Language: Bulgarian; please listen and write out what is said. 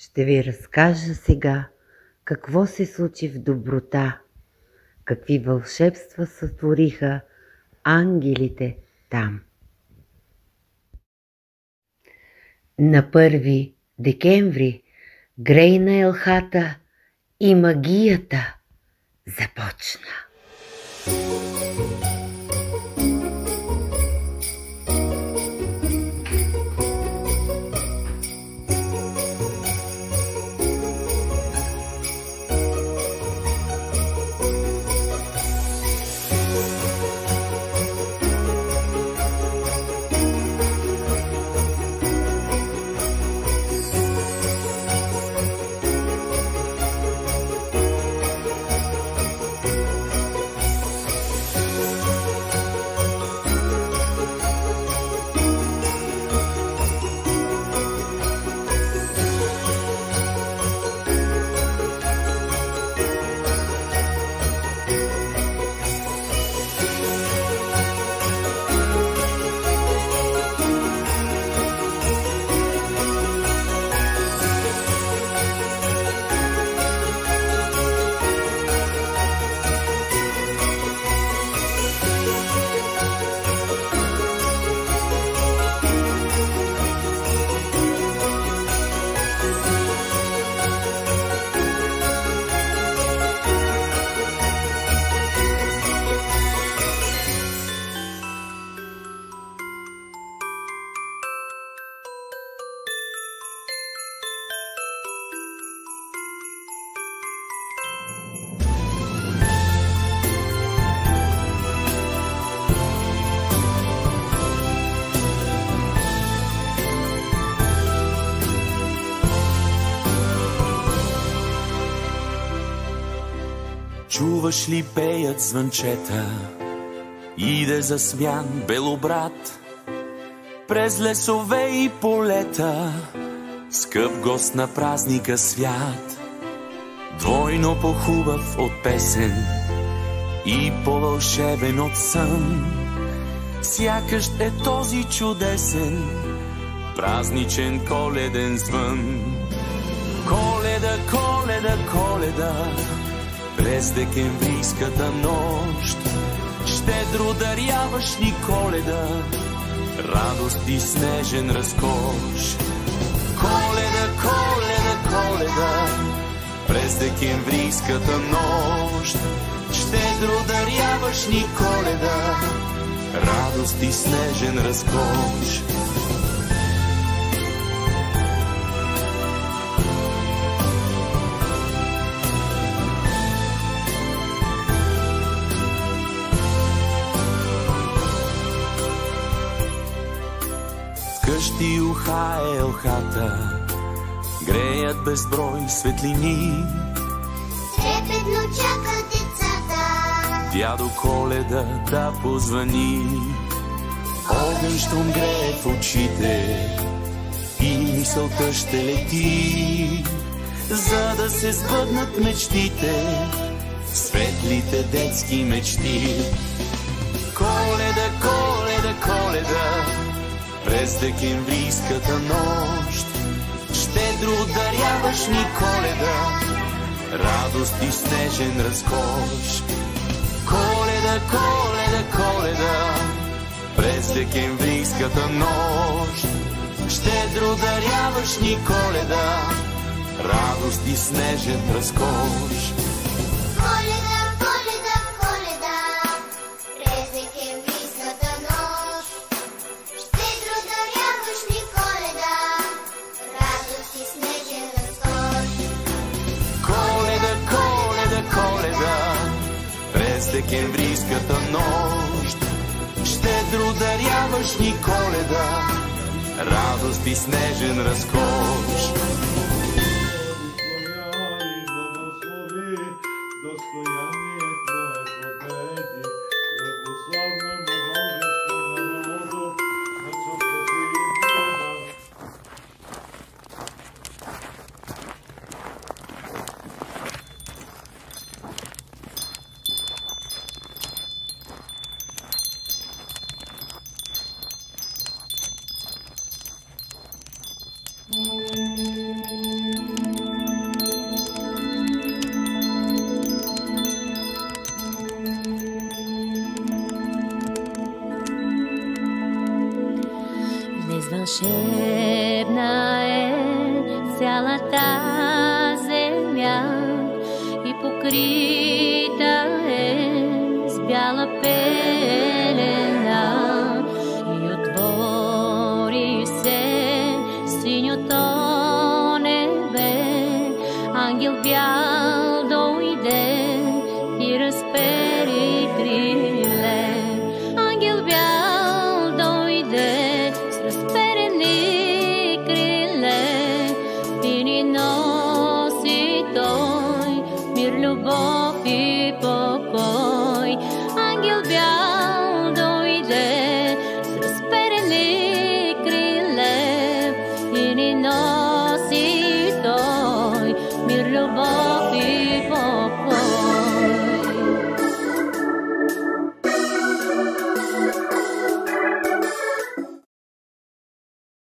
Ще ви разкажа сега какво се случи в Доброта, какви вълшебства сътвориха ангелите там. На 1 декември грейна елхата и магията започна. Чуваш ли пеят звънчета, иде засмян белобрат, през лесове и полета, скъп гост на празника свят. Двойно по-хубав от песен и по-вълшебен от сън, сякаш е този чудесен празничен коледен звън. Коледа, коледа, коледа, през декемврийската нощ, щедро даряваш ни Коледа, радост и снежен разкош. Коледа, коледа, коледа, през декемврийската нощ, щедро даряваш ни Коледа, радост и снежен разкош. Къщи ухае елхата, греят безброй светлини. Трепетно чакат децата Дядо Коледа да позвани. Огън щом грее в очите и мисълта ще лети, за да се сбъднат мечтите, светлите детски мечти. Коледа, коледа, коледа, през декемврийската нощ, щедро даряваш ни Коледа, радост и снежен разкош. Коледа, коледа, коледа, през декемврийската нощ, щедро даряваш ни Коледа, радост и снежен разкош. Коледа, коледа, коледа, през декемврийската нощ, щедро даряваш ни Коледа, радост и снежен разкош. Коледа, коледа, коледа, през декемврийската нощ, щедро даряваш ни Коледа, радост и снежен разкош. Вълшебна е цялата земя и покри